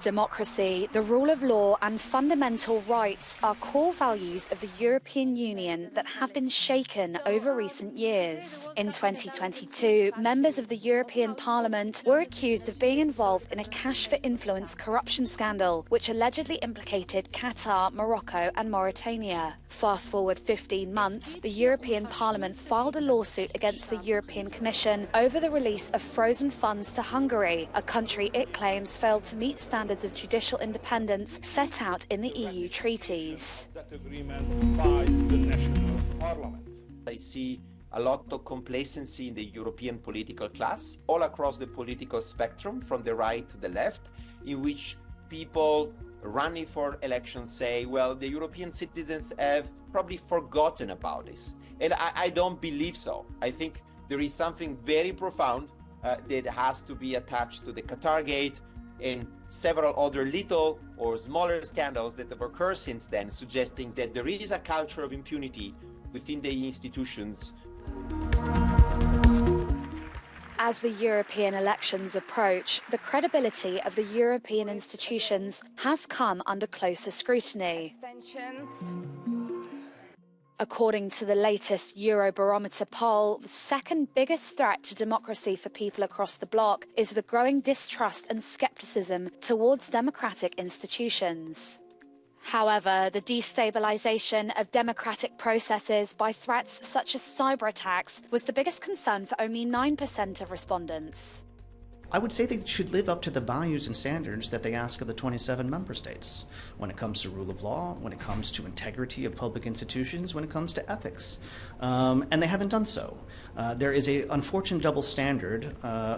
Democracy, the rule of law and fundamental rights are core values of the European Union that have been shaken over recent years. In 2022, members of the European Parliament were accused of being involved in a cash for influence corruption scandal, which allegedly implicated Qatar, Morocco and Mauritania. Fast forward 15 months, the European Parliament filed a lawsuit against the European Commission over the release of frozen funds to Hungary, a country it claims failed to meet standards of judicial independence set out in the EU treaties. I see a lot of complacency in the European political class, all across the political spectrum, from the right to the left, in which people running for elections say, well, the European citizens have probably forgotten about this. And I don't believe so. I think there is something very profound that has to be attached to the Qatar Gate and several other little or smaller scandals that have occurred since then, suggesting that there is a culture of impunity within the institutions. As the European elections approach, the credibility of the European institutions has come under closer scrutiny. According to the latest Eurobarometer poll, the second biggest threat to democracy for people across the bloc is the growing distrust and scepticism towards democratic institutions. However, the destabilization of democratic processes by threats such as cyber attacks was the biggest concern for only 9% of respondents. I would say they should live up to the values and standards that they ask of the 27 member states when it comes to rule of law, when it comes to integrity of public institutions, when it comes to ethics. And they haven't done so. There is an unfortunate double standard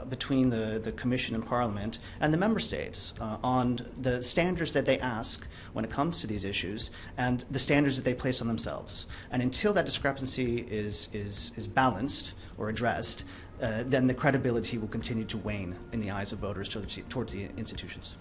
between the Commission and Parliament and the member states on the standards that they ask when it comes to these issues and the standards that they place on themselves. And until that discrepancy is balanced or addressed, then the credibility will continue to wane in the eyes of voters towards the institutions.